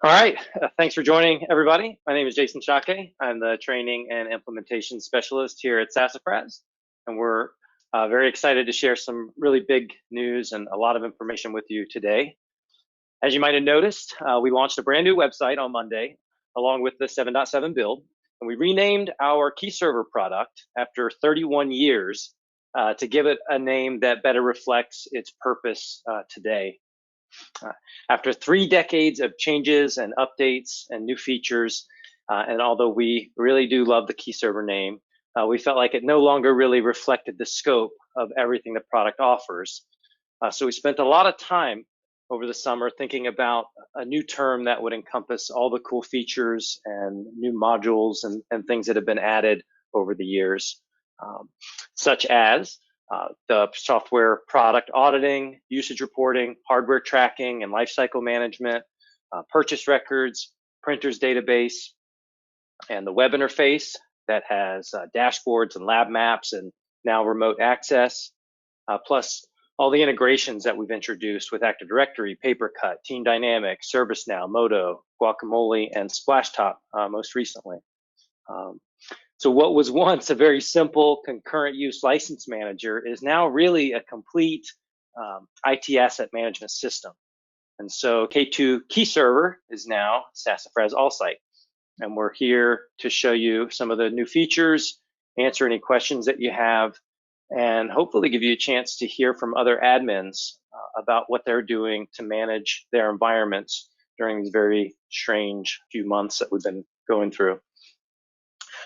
All right, thanks for joining, everybody. My name is Jason Shake. I'm the Training and Implementation Specialist here at Sassafras, and we're very excited to share some really big news and a lot of information with you today. As you might have noticed, we launched a brand new website on Monday, along with the 7.7 build, and we renamed our key server product after 31 years to give it a name that better reflects its purpose today. After 3 decades of changes and updates and new features, and although we really do love the key server name, we felt like it no longer really reflected the scope of everything the product offers. So we spent a lot of time over the summer thinking about a new term that would encompass all the cool features and new modules and things that have been added over the years, such as the software product auditing, usage reporting, hardware tracking and lifecycle management, purchase records, printers database, and the web interface that has dashboards and lab maps and now remote access, plus all the integrations that we've introduced with Active Directory, Papercut, Team Dynamics, ServiceNow, Modo, Guacamole, and SplashTop most recently. So what was once a very simple concurrent use license manager is now really a complete IT asset management system. And so K2 Key Server is now Sassafras All-Site. And we're here to show you some of the new features, answer any questions that you have, and hopefully give you a chance to hear from other admins about what they're doing to manage their environments during these very strange few months that we've been going through.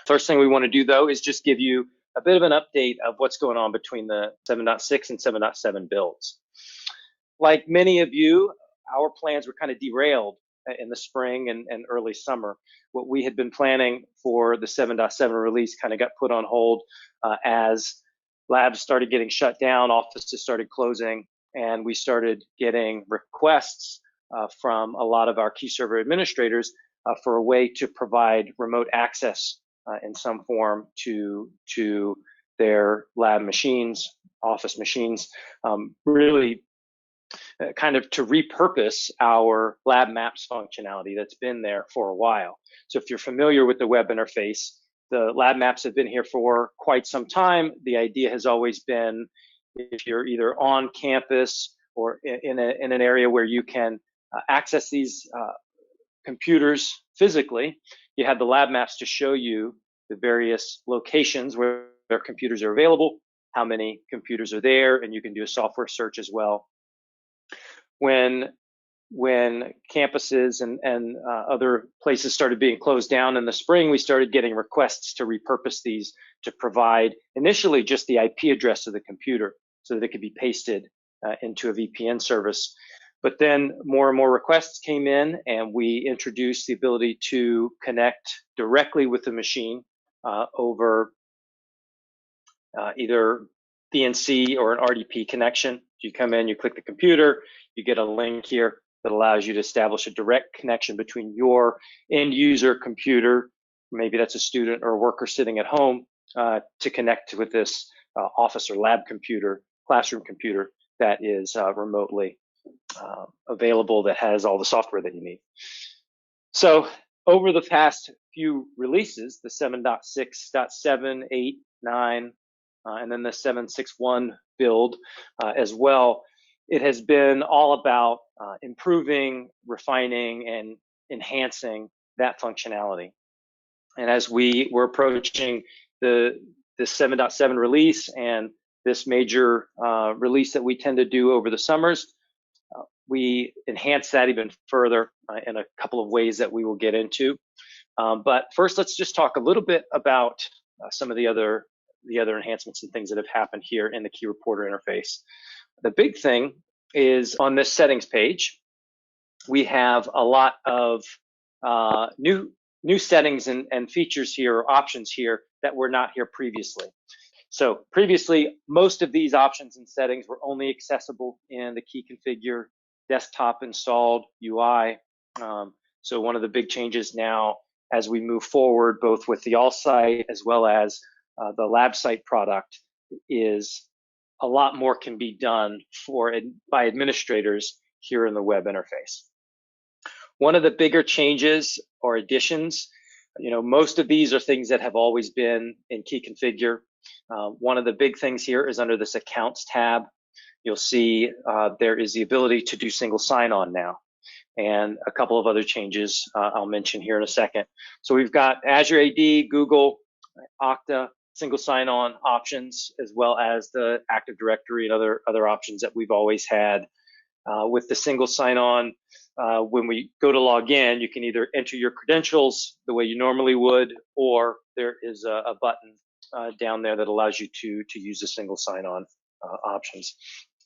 First thing we want to do, though, is just give you a bit of an update of what's going on between the 7.6 and 7.7 builds. Like many of you, our plans were kind of derailed in the spring and early summer. What we had been planning for the 7.7 release kind of got put on hold as labs started getting shut down, offices started closing, and we started getting requests from a lot of our key server administrators for a way to provide remote access in some form to their lab machines, office machines, really kind of to repurpose our lab maps functionality that's been there for a while. So if you're familiar with the web interface, the lab maps have been here for quite some time. The idea has always been if you're either on campus or in an area where you can access these computers physically, you have the lab maps to show you the various locations where their computers are available, how many computers are there, and you can do a software search as well. When campuses and other places started being closed down in the spring, we started getting requests to repurpose these to provide initially just the IP address of the computer so that it could be pasted into a VPN service. But then more and more requests came in, and we introduced the ability to connect directly with the machine over either DNC or an RDP connection. You come in, you click the computer, you get a link here that allows you to establish a direct connection between your end user computer, maybe that's a student or a worker sitting at home, to connect with this office or lab computer, classroom computer that is remotely available, that has all the software that you need. So over the past few releases, the 7.6.7, 8, 9, and then the 7.6.1 build as well, it has been all about improving, refining, and enhancing that functionality. And as we were approaching the 7.7 release and this major release that we tend to do over the summers, we enhance that even further in a couple of ways that we will get into. But first, let's just talk a little bit about some of the other enhancements and things that have happened here in the Key Reporter interface. The big thing is on this settings page, we have a lot of new settings and features here, or options here, that were not here previously. So previously, most of these options and settings were only accessible in the Key Configure desktop installed UI. So one of the big changes now as we move forward, both with the All-Site as well as the Lab Site product, is a lot more can be done by administrators here in the web interface. One of the bigger changes or additions, most of these are things that have always been in Key Configure. One of the big things here is under this Accounts tab. You'll see there is the ability to do single sign-on now, and a couple of other changes I'll mention here in a second. So we've got Azure AD, Google, Okta, single sign-on options, as well as the Active Directory and other options that we've always had. With the single sign-on, when we go to log in, you can either enter your credentials the way you normally would, or there is a button down there that allows you to use the single sign-on options.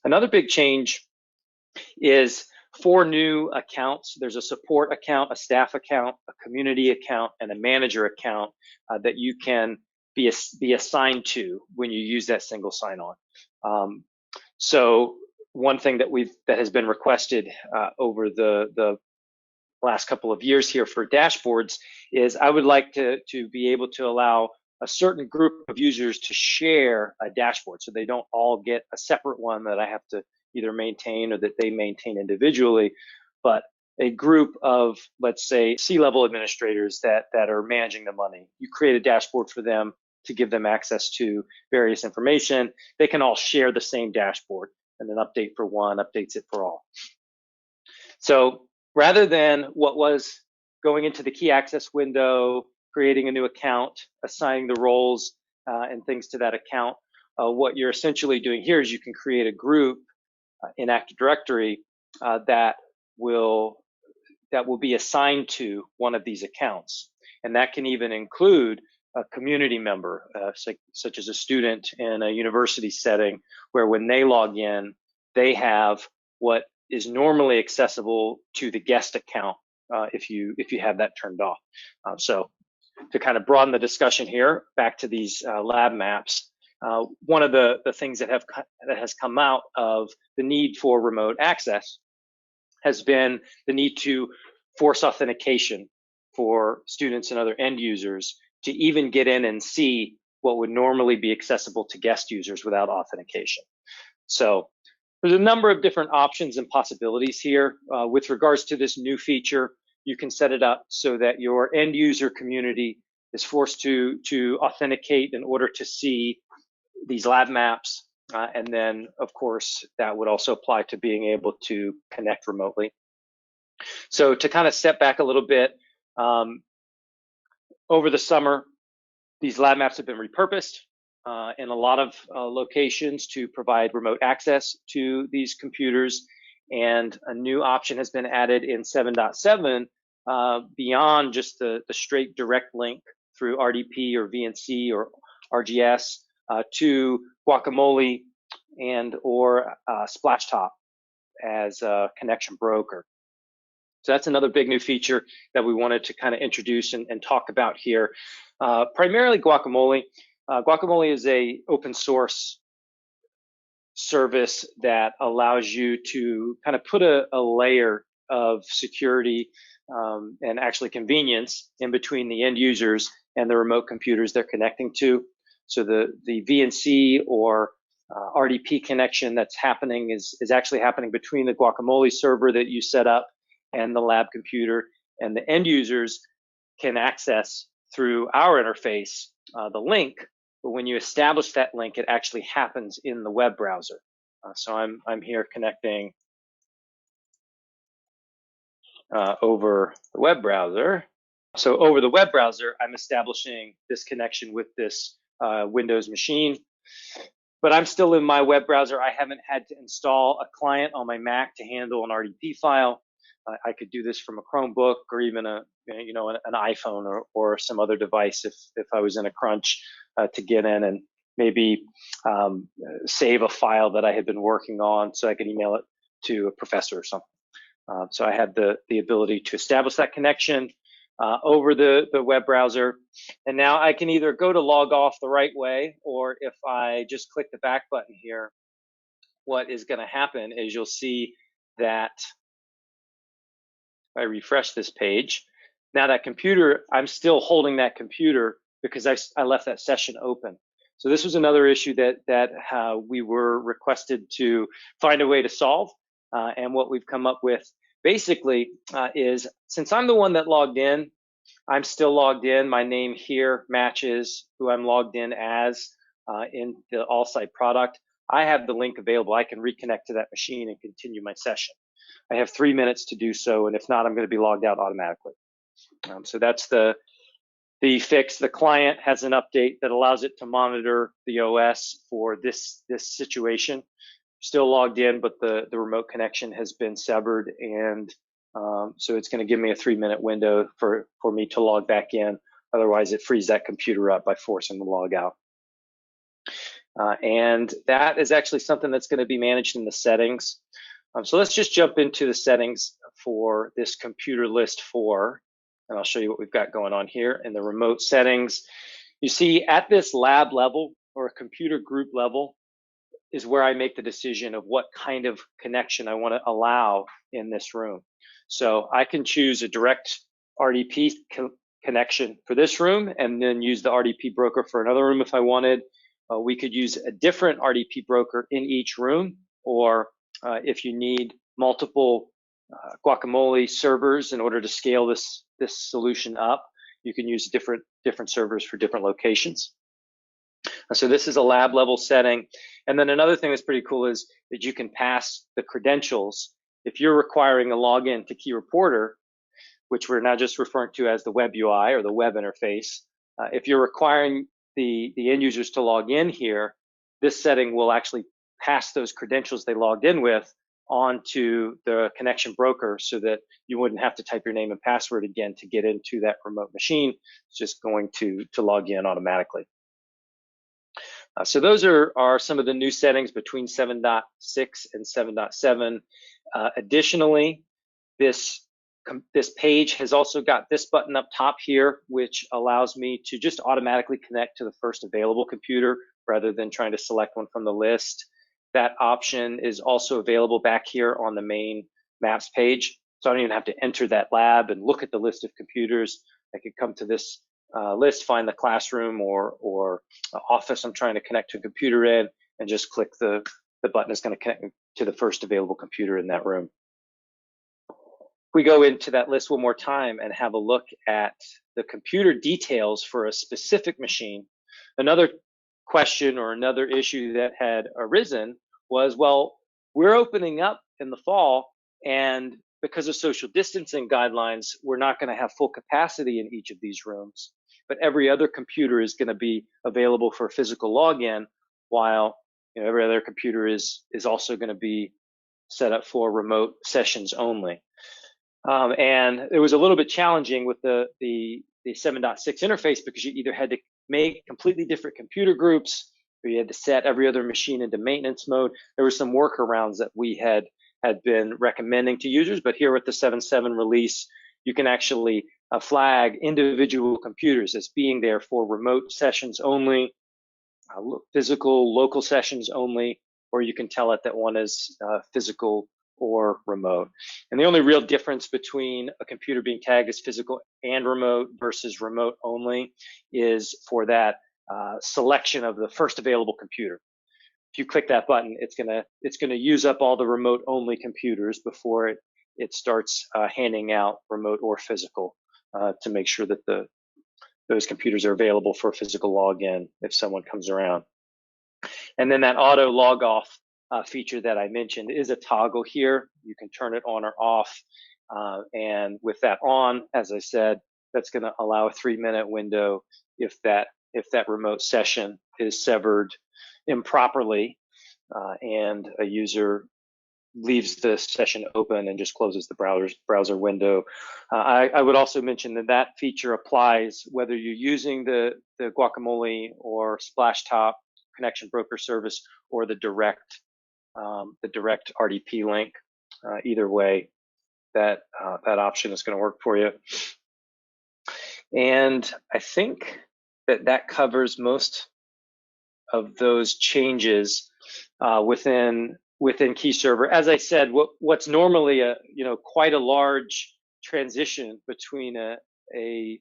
Another big change is 4 new accounts. There's a support account, a staff account, a community account, and a manager account that you can be assigned to when you use that single sign-on. So one thing that has been requested over the last couple of years here for dashboards is I would like to be able to allow a certain group of users to share a dashboard, so they don't all get a separate one that I have to either maintain or that they maintain individually, but a group of, let's say, C-level administrators that are managing the money. You create a dashboard for them to give them access to various information. They can all share the same dashboard, and then update for one updates it for all. So rather than what was going into the key access window, creating a new account, assigning the roles and things to that account, what you're essentially doing here is you can create a group in Active Directory that will be assigned to one of these accounts. And that can even include a community member, such as a student in a university setting, where when they log in, they have what is normally accessible to the guest account if you have that turned off. So to kind of broaden the discussion here, back to these lab maps, one of the things that has come out of the need for remote access has been the need to force authentication for students and other end users to even get in and see what would normally be accessible to guest users without authentication. So there's a number of different options and possibilities here. With regards to this new feature, you can set it up so that your end user community is forced to authenticate in order to see these lab maps. And then, of course, that would also apply to being able to connect remotely. So to kind of step back a little bit, over the summer, these lab maps have been repurposed in a lot of locations to provide remote access to these computers. And a new option has been added in 7.7 beyond just the straight direct link through RDP or VNC or RGS to Guacamole and or SplashTop as a connection broker. So that's another big new feature that we wanted to kind of introduce and talk about here. Primarily Guacamole. Guacamole is a open source service that allows you to kind of put a layer of security and actually convenience in between the end users and the remote computers they're connecting to. So the VNC or RDP connection that's happening is actually happening between the Guacamole server that you set up and the lab computer, and the end users can access through our interface the link, but when you establish that link, it actually happens in the web browser. So I'm here connecting over the web browser. So over the web browser, I'm establishing this connection with this Windows machine, but I'm still in my web browser. I haven't had to install a client on my Mac to handle an RDP file. I could do this from a Chromebook or even an iPhone or some other device if I was in a crunch to get in and maybe save a file that I had been working on so I could email it to a professor or something. So I had the ability to establish that connection over the web browser. And now I can either go to log off the right way, or if I just click the back button here, what is going to happen is you'll see that if I refresh this page, now that computer, I'm still holding that computer because I left that session open. So this was another issue that we were requested to find a way to solve. And what we've come up with basically is, since I'm the one that logged in, I'm still logged in. My name here matches who I'm logged in as in the all-site product. I have the link available. I can reconnect to that machine and continue my session. I have 3 minutes to do so, and if not, I'm going to be logged out automatically. So that's the fix. The client has an update that allows it to monitor the OS for this situation. Still logged in, but the remote connection has been severed, and so it's going to give me a 3-minute window for me to log back in. Otherwise, it frees that computer up by forcing the log out. And that is actually something that's going to be managed in the settings. So let's just jump into the settings for this computer list 4, and I'll show you what we've got going on here in the remote settings. You see, at this lab level or computer group level is where I make the decision of what kind of connection I want to allow in this room. So I can choose a direct RDP connection for this room and then use the RDP broker for another room if I wanted. We could use a different RDP broker in each room, or if you need multiple Guacamole servers in order to scale this solution up, you can use different servers for different locations. So this is a lab level setting. And then another thing that's pretty cool is that you can pass the credentials. If you're requiring a login to Key Reporter, which we're now just referring to as the web UI or the web interface, if you're requiring the end users to log in here, this setting will actually pass those credentials they logged in with onto the connection broker so that you wouldn't have to type your name and password again to get into that remote machine. It's just going to log in automatically. So those are some of the new settings between 7.6 and 7.7. Additionally, this page has also got this button up top here, which allows me to just automatically connect to the first available computer rather than trying to select one from the list. That option is also available back here on the main maps page. So I don't even have to enter that lab and look at the list of computers. I could come to this list, find the classroom or office I'm trying to connect to a computer in, and just click the button that's going to connect to the first available computer in that room. We go into that list one more time and have a look at the computer details for a specific machine. Another question or another issue that had arisen was, well, we're opening up in the fall, and because of social distancing guidelines, we're not going to have full capacity in each of these rooms, but every other computer is going to be available for physical login, while every other computer is also going to be set up for remote sessions only. And it was a little bit challenging with the 7.6 interface because you either had to make completely different computer groups, or you had to set every other machine into maintenance mode. There were some workarounds that we had been recommending to users, but here with the 7.7 release, you can actually flag individual computers as being there for remote sessions only, physical local sessions only, or you can tell it that one is physical or remote. And the only real difference between a computer being tagged as physical and remote versus remote only is for that selection of the first available computer. If you click that button, it's gonna use up all the remote only computers before it starts handing out remote or physical to make sure that those computers are available for physical login if someone comes around. And then that auto log off feature that I mentioned is a toggle here. You can turn it on or off. And with that on, as I said, that's going to allow a 3-minute window if that remote session is severed improperly and a user leaves the session open and just closes the browser window. I would also mention that feature applies whether you're using the Guacamole or SplashTop connection broker service or the direct RDP link. Either way, that option is going to work for you. And I think that covers most of those changes within Key Server. As I said, what's normally quite a large transition between a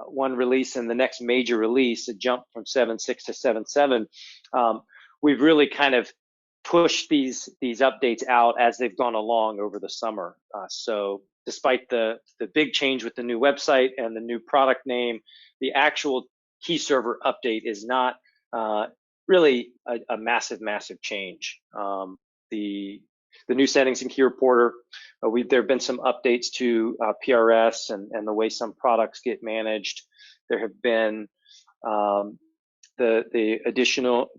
one release and the next major release, a jump from 7.6 to 7.7, we've really kind of pushed these updates out as they've gone along over the summer. So despite the big change with the new website and the new product name, the actual key server update is not really a massive change. The new settings in Key Reporter, there have been some updates to PRS and the way some products get managed. There have been the additional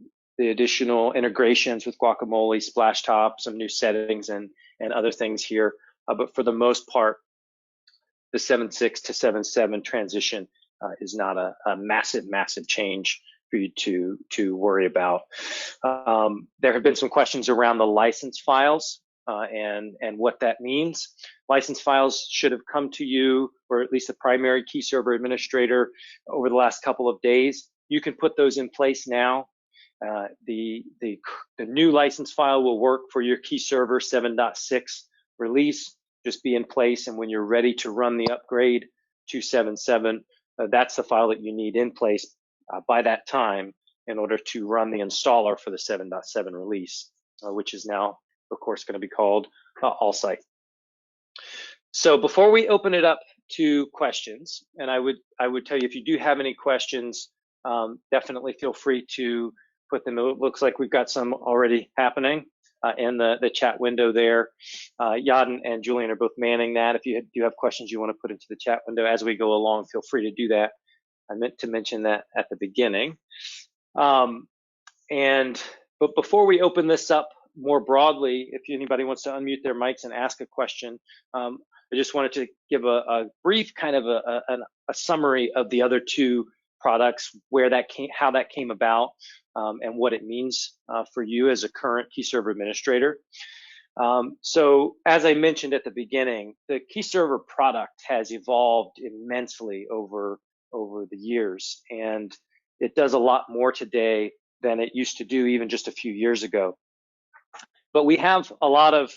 integrations with Guacamole, SplashTop, some new settings and other things here. But for the most part, the 7.6 to 7.7 transition is not a massive change for you to worry about. There have been some questions around the license files and what that means. License files should have come to you, or at least the primary key server administrator, over the last couple of days. You can put those in place now. The new license file will work for your key server 7.6 release. Just be in place, and when you're ready to run the upgrade to 7.7, that's the file that you need in place by that time in order to run the installer for the 7.7 release, which is now, of course, going to be called AllSite. So before we open it up to questions, and I would tell you, if you do have any questions, definitely feel free to put them. It looks like we've got some already happening in the chat window there. Yad and Julian are both manning that. If you do have questions you want to put into the chat window as we go along, feel free to do that. I meant to mention that at the beginning. But before we open this up more broadly, if anybody wants to unmute their mics and ask a question, I just wanted to give a brief kind of a summary of the other two products, how that came about, and what it means for you as a current key server administrator. So as I mentioned at the beginning, the key server product has evolved immensely over the years, and it does a lot more today than it used to do even just a few years ago. But we have a lot of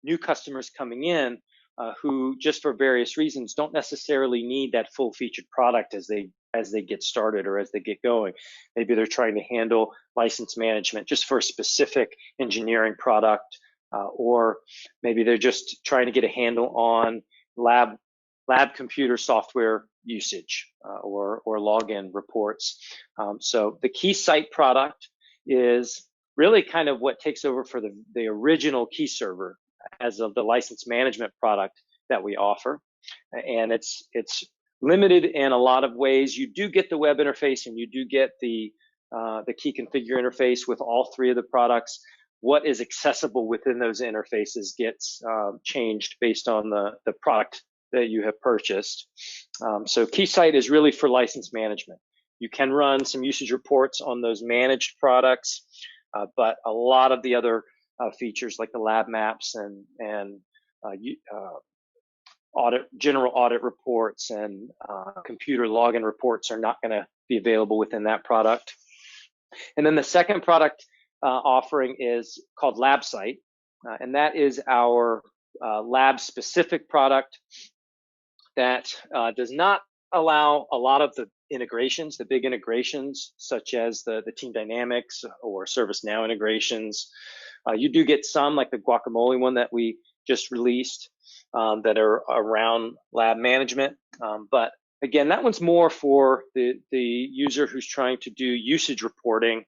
new customers coming in who, just for various reasons, don't necessarily need that full-featured product as they get started or as they get going. Maybe they're trying to handle license management just for a specific engineering product, or maybe they're just trying to get a handle on lab computer software usage or login reports. So the KeySite product is really kind of what takes over for the original key server as of the license management product that we offer. And it's limited in a lot of ways. You do get the web interface and you do get the key configure interface with all three of the products. What is accessible within those interfaces gets changed based on the product that you have purchased. So KeySite is really for license management. You can run some usage reports on those managed products, but a lot of the other features like the lab maps and general audit reports and computer login reports are not going to be available within that product. And then the second product offering is called LabSite, and that is our lab-specific product that does not allow a lot of the integrations, the big integrations, such as the Team Dynamics or ServiceNow integrations. You do get some, like the Guacamole one that we just released, that are around lab management. But again, that one's more for the user who's trying to do usage reporting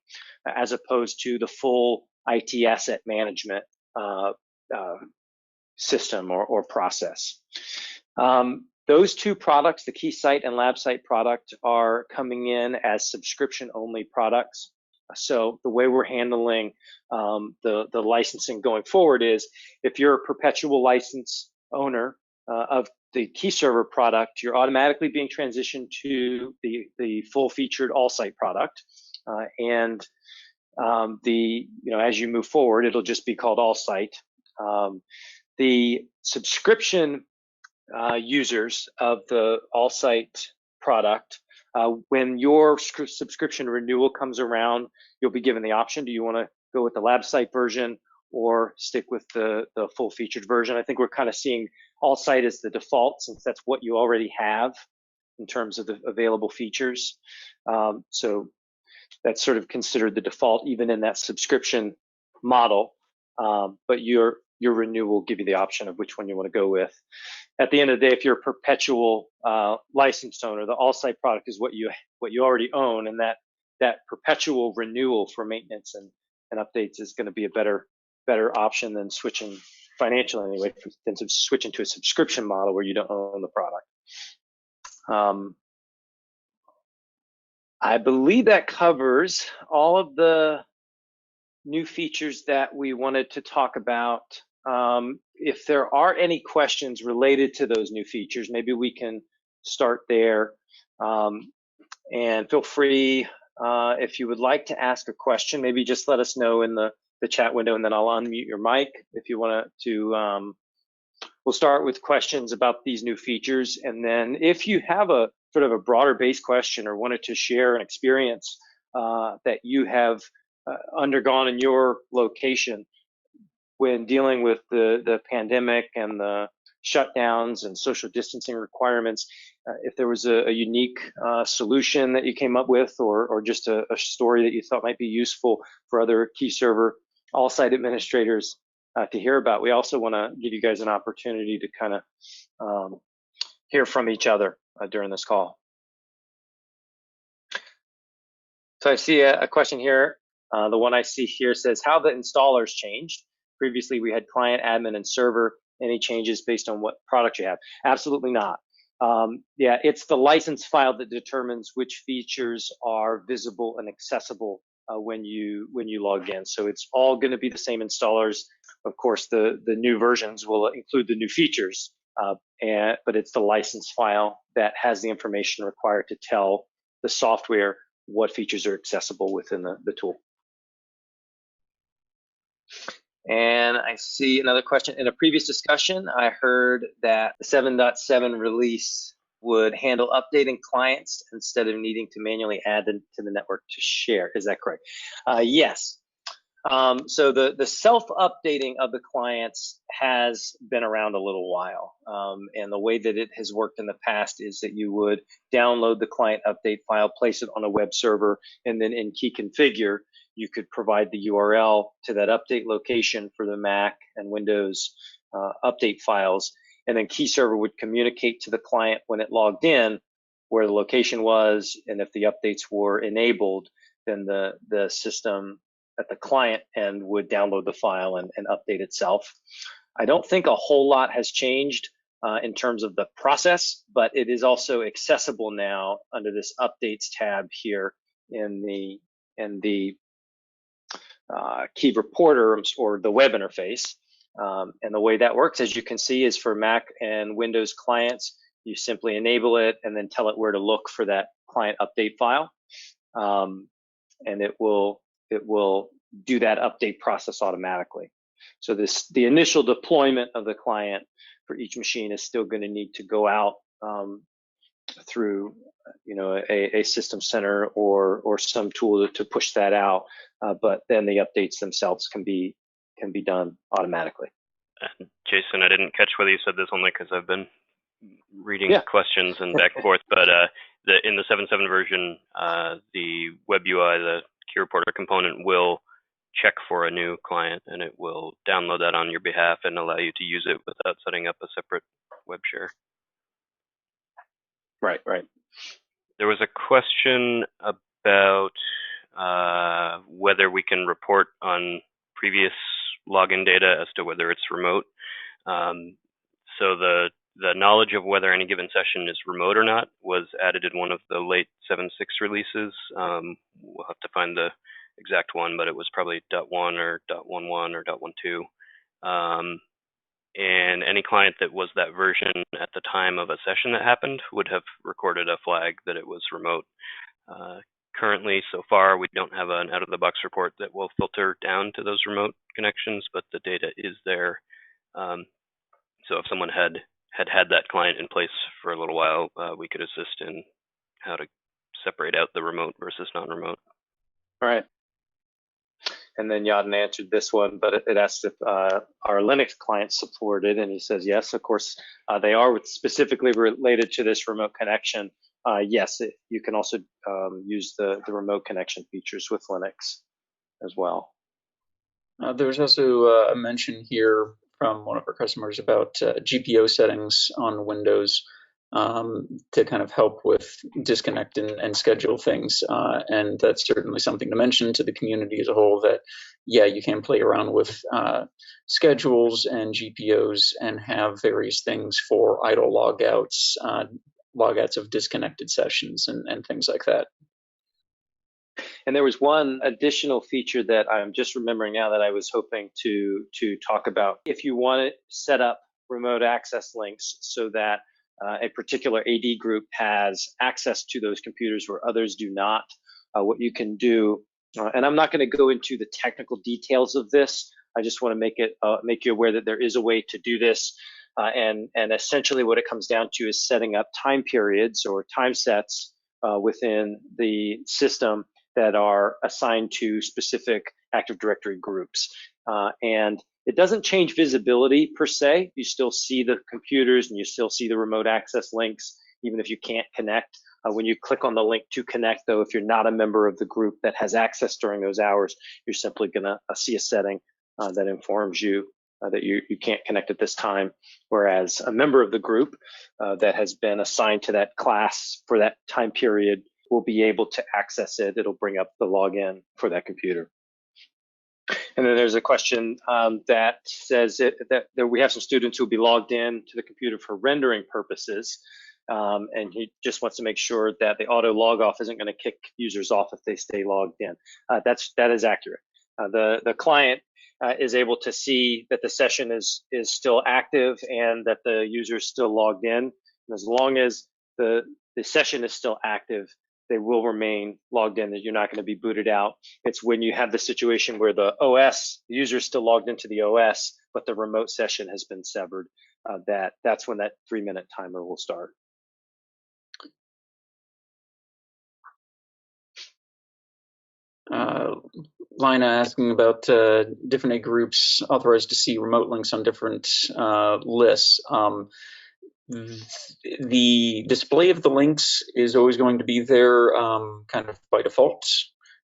as opposed to the full IT asset management system or process. Those two products, the KeySite and LabSite product, are coming in as subscription-only products. So the way we're handling the licensing going forward is, if you're a perpetual license owner of the key server product, you're automatically being transitioned to the full-featured AllSite product, and as you move forward, it'll just be called AllSite. The subscription users of the AllSite product, when your subscription renewal comes around, you'll be given the option: do you want to go with the LabSite version or stick with the full-featured version? I think we're kind of seeing AllSite as the default, since that's what you already have in terms of the available features. So that's sort of considered the default, even in that subscription model, but your renewal will give you the option of which one you want to go with. At the end of the day, if you're a perpetual licensed owner, the all-site product is what you already own, and that perpetual renewal for maintenance and updates is going to be a better option than switching financially anyway, than switching to a subscription model where you don't own the product. I believe that covers all of the new features that we wanted to talk about. If there are any questions related to those new features, maybe we can start there. And feel free, if you would like to ask a question, maybe just let us know in the chat window, and then I'll unmute your mic if you want to. We'll start with questions about these new features, and then if you have a sort of a broader based question or wanted to share an experience that you have undergone in your location when dealing with the pandemic and the shutdowns and social distancing requirements, if there was a unique solution that you came up with, or just a story that you thought might be useful for other key server all-site administrators to hear about. We also want to give you guys an opportunity to kind of hear from each other during this call. So I see a question here. The one I see here says, how the installers changed. Previously, we had client, admin, and server. Any changes based on what product you have? Absolutely not. Yeah, it's the license file that determines which features are visible and accessible when you log in. So it's all going to be the same installers. Of course, the new versions will include the new features, but it's the license file that has the information required to tell the software what features are accessible within the tool. And I see another question. In a previous discussion, I heard that the 7.7 release would handle updating clients instead of needing to manually add them to the network to share. Is that correct? Yes. So the self-updating of the clients has been around a little while. And the way that it has worked in the past is that you would download the client update file, place it on a web server, and then in Key Configure, you could provide the URL to that update location for the Mac and Windows update files. And then Key Server would communicate to the client when it logged in where the location was, and if the updates were enabled, then the system at the client end would download the file and update itself. I don't think a whole lot has changed in terms of the process, but it is also accessible now under this Updates tab here in the Key Reporter or the web interface. And the way that works, as you can see, is for Mac and Windows clients, you simply enable it and then tell it where to look for that client update file. And it will do that update process automatically. So the initial deployment of the client for each machine is still going to need to go out through a system center or some tool to push that out, but then the updates themselves can be done automatically. And Jason, I didn't catch whether you said this only because I've been reading questions and back and forth, but in the 7.7 version, the web UI, the Key Reporter component, will check for a new client, and it will download that on your behalf and allow you to use it without setting up a separate web share. Right. There was a question about whether we can report on previous login data as to whether it's remote. So the knowledge of whether any given session is remote or not was added in one of the late 7.6 releases. We'll have to find the exact one, but it was probably .1 or .11 or .12. And any client that was that version at the time of a session that happened would have recorded a flag that it was remote. Currently, so far, we don't have an out-of-the-box report that will filter down to those remote connections, but the data is there. So if someone had that client in place for a little while, we could assist in how to separate out the remote versus non-remote. All right. And then Yadin answered this one, but it asked if our Linux clients supported, and he says yes, of course they are, specifically related to this remote connection. Yes, you can also use the remote connection features with Linux as well. There's also a mention here from one of our customers about GPO settings on Windows to kind of help with disconnect and schedule things. And that's certainly something to mention to the community as a whole, that, yeah, you can play around with schedules and GPOs and have various things for idle logouts, logouts of disconnected sessions and things like that. And there was one additional feature that I'm just remembering now that I was hoping to talk about. If you want to set up remote access links so that a particular AD group has access to those computers where others do not, what you can do, and I'm not going to go into the technical details of this. I just want to make you aware that there is a way to do this. And essentially what it comes down to is setting up time periods or time sets within the system that are assigned to specific Active Directory groups. And it doesn't change visibility per se. You still see the computers and you still see the remote access links, even if you can't connect. When you click on the link to connect, though, if you're not a member of the group that has access during those hours, you're simply going to see a setting that informs you that you can't connect at this time. Whereas a member of the group that has been assigned to that class for that time period will be able to access it. It'll bring up the login for that computer. And then there's a question that says that we have some students who will be logged in to the computer for rendering purposes. And he just wants to make sure that the auto log off isn't going to kick users off if they stay logged in. That is accurate. The client is able to see that the session is still active and that the user is still logged in. And as long as the session is still active, they will remain logged in, that you're not going to be booted out. It's when you have the situation where the user is still logged into the OS, but the remote session has been severed, that's when that 3-minute timer will start. Lina asking about different groups authorized to see remote links on different lists. The display of the links is always going to be there kind of by default.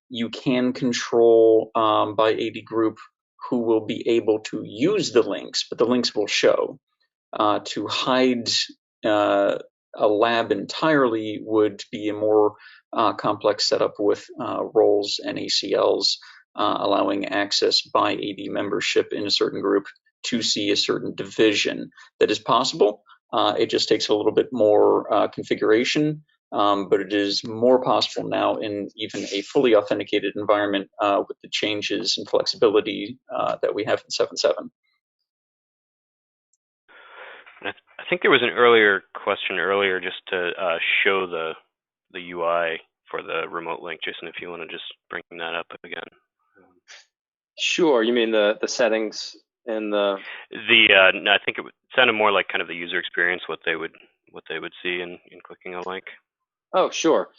You can control by AD group who will be able to use the links, but the links will show. To hide a lab entirely would be a more complex setup with roles and ACLs allowing access by AD membership in a certain group to see a certain division. That is possible. It just takes a little bit more configuration, but it is more possible now in even a fully authenticated environment with the changes and flexibility that we have in 7.7. I think there was an earlier question earlier just to show the UI for the remote link. Jason, if you want to just bring that up again. Sure. You mean the settings and the no, I think it sounded more like kind of the user experience, what they would see in clicking a link. Oh, sure.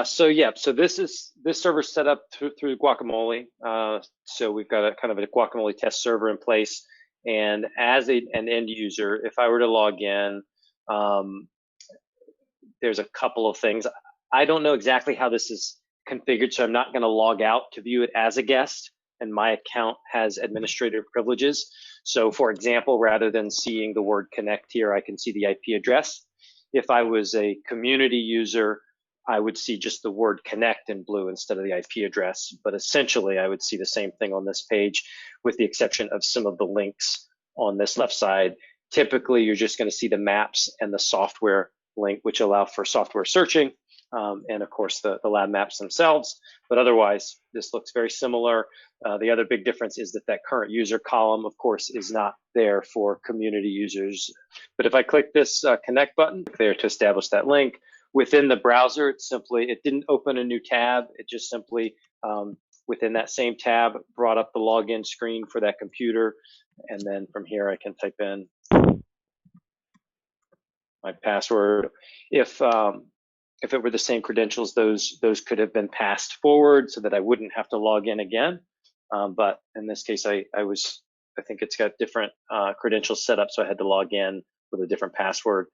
So this server set up through Guacamole. So we've got a kind of a Guacamole test server in place. And as an end user, if I were to log in, there's a couple of things. I don't know exactly how this is configured, so I'm not going to log out to view it as a guest. And my account has administrator privileges. So for example, rather than seeing the word connect here, I can see the IP address. If I was a community user, I would see just the word connect in blue instead of the IP address. But essentially, I would see the same thing on this page, with the exception of some of the links on this left side. Typically, you're just going to see the maps and the software link, which allow for software searching, and of course the lab maps themselves. But otherwise, this looks very similar. The other big difference is that current user column, of course, is not there for community users. But if I click this connect button there to establish that link, within the browser, it didn't open a new tab. It just simply, within that same tab, brought up the login screen for that computer. And then from here, I can type in my password. If it were the same credentials, those could have been passed forward so that I wouldn't have to log in again. But in this case, I think it's got different credentials set up, so I had to log in with a different password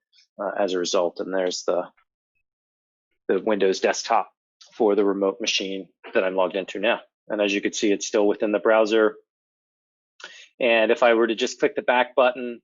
as a result. And there's the Windows desktop for the remote machine that I'm logged into now. And as you can see, it's still within the browser. And if I were to just click the back button,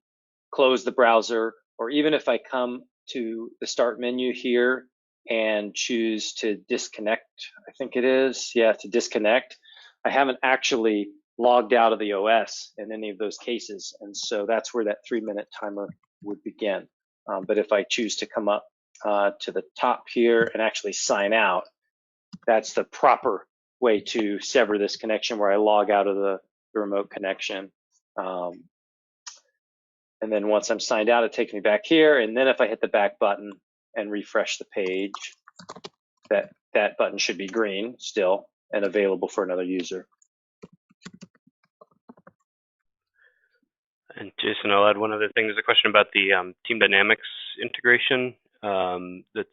close the browser, or even if I come to the start menu here and choose to disconnect, I think it is, yeah, to disconnect, I haven't actually logged out of the OS in any of those cases. And so that's where that 3-minute timer would begin. But if I choose to come up to the top here and actually sign out, that's the proper way to sever this connection, where I log out of the remote connection. And then once I'm signed out, it takes me back here. And then if I hit the back button and refresh the page, that button should be green still and available for another user. And Jason, I'll add one other thing. There's a question about the Team Dynamics integration that's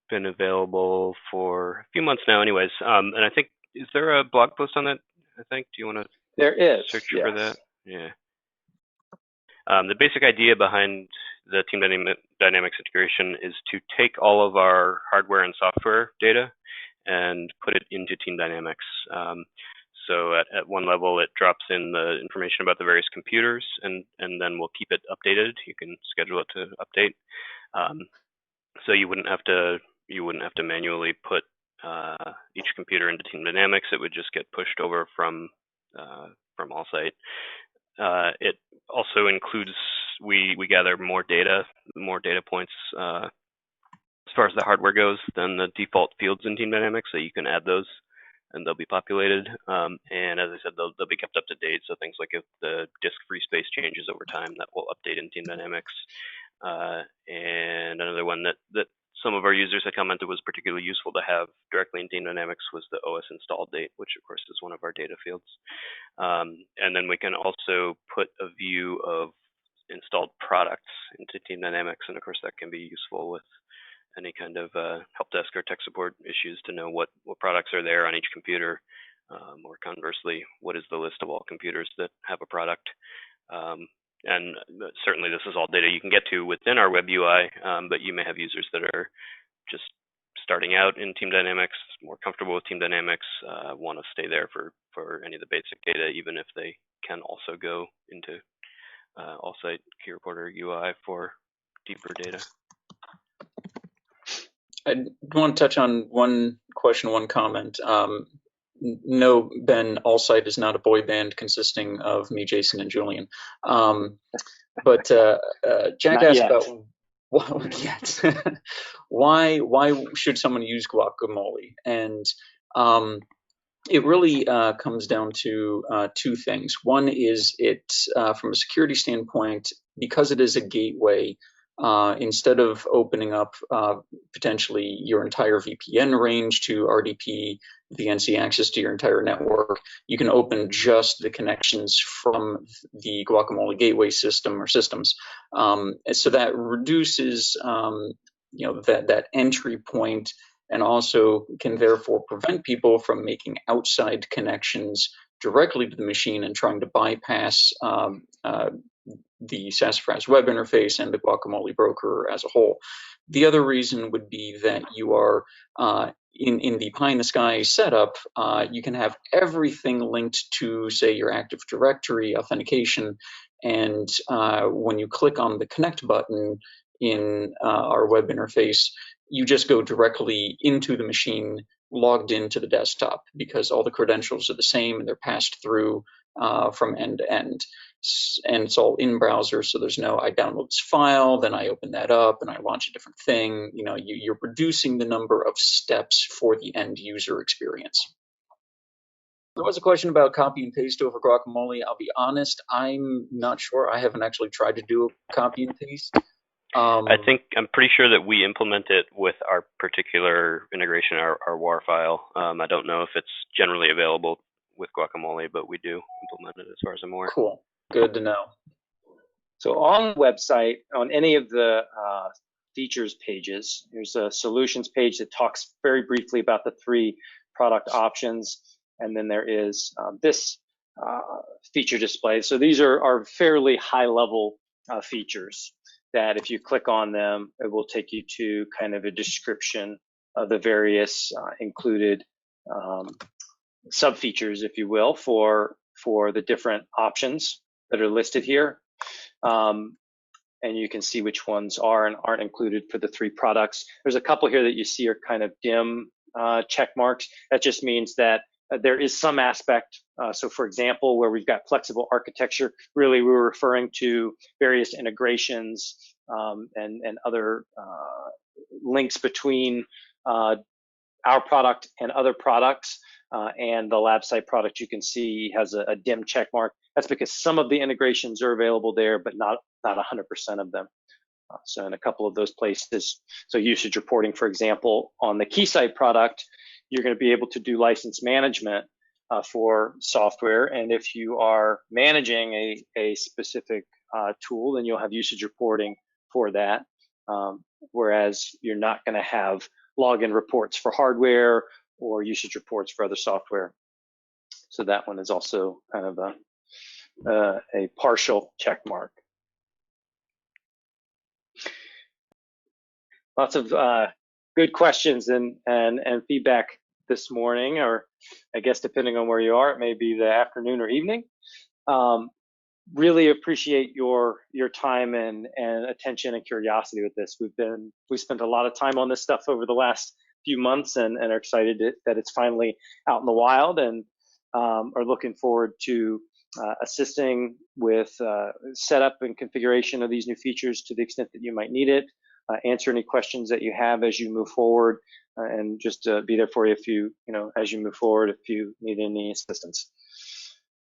been available for a few months now anyways. And I think, is there a blog post on that, I think? Do you want to search for that? Yeah. The basic idea behind the Team Dynamics integration is to take all of our hardware and software data and put it into Team Dynamics. So at one level, it drops in the information about the various computers, and then we'll keep it updated. You can schedule it to update. So you wouldn't have to manually put each computer into Team Dynamics. It would just get pushed over from AllSight. It also includes, we gather more data points as far as the hardware goes than the default fields in Team Dynamics, so you can add those and they'll be populated. And as I said, they'll be kept up to date. So things like if the disk free space changes over time, that will update in Team Dynamics. And another one that some of our users had commented was particularly useful to have directly in Team Dynamics was the OS install date, which of course is one of our data fields. And then we can also put a view of installed products into Team Dynamics, and of course that can be useful with any kind of help desk or tech support issues to know what products are there on each computer, or conversely, what is the list of all computers that have a product. And certainly this is all data you can get to within our web UI, but you may have users that are just starting out in Team Dynamics, more comfortable with Team Dynamics, want to stay there for any of the basic data, even if they can also go into AllSight Key Reporter UI for deeper data. I want to touch on one question, one comment. No, Ben, AllSight is not a boy band consisting of me, Jason, and Julian. But Jack asked about why should someone use Guacamole? And it really comes down to two things. One is from a security standpoint, because it is a gateway, instead of opening up potentially your entire VPN range to RDP, VNC access to your entire network, you can open just the connections from the Guacamole gateway system or systems. So that reduces that entry point, and also can therefore prevent people from making outside connections directly to the machine and trying to bypass the Sassafras web interface and the Guacamole broker as a whole. The other reason would be that you are in the pie in the sky setup, you can have everything linked to, say, your Active Directory authentication, and when you click on the connect button in our web interface, you just go directly into the machine logged into the desktop, because all the credentials are the same and they're passed through from end to end. And it's all in browser, so there's no I download this file, then I open that up and I launch a different thing. You're reducing the number of steps for the end user experience. There was a question about copy and paste over Guacamole. I'll be honest, I'm not sure. I haven't actually tried to do a copy and paste. I'm pretty sure that we implement it with our particular integration, our WAR file. I don't know if it's generally available with Guacamole, but we do implement it as far as I'm aware. Cool. Good to know. So on the website, on any of the features pages, there's a solutions page that talks very briefly about the 3 product options. And then there is this feature display. So these are fairly high level features that if you click on them, it will take you to kind of a description of the various included sub features, if you will, for the different options. that are listed here. And you can see which ones are and aren't included for the 3 products. There's a couple here that you see are kind of dim check marks. That just means that there is some aspect. So for example, where we've got flexible architecture, really we're referring to various integrations and other links between our product and other products. And the LabSite product, you can see, has a dim check mark. That's because some of the integrations are available there, but not 100% of them. So in a couple of those places, so usage reporting, for example, on the Keysight product, you're going to be able to do license management for software. And if you are managing a specific tool, then you'll have usage reporting for that. Whereas you're not going to have login reports for hardware or usage reports for other software. So that one is also kind of a partial check mark. Lots of good questions and feedback this morning, or I guess depending on where you are, it may be the afternoon or evening. Really appreciate your time and attention and curiosity with this. We spent a lot of time on this stuff over the last few months and are excited that it's finally out in the wild, and are looking forward to assisting with setup and configuration of these new features to the extent that you might need it. Answer any questions that you have as you move forward, and just be there for you if as you move forward if you need any assistance.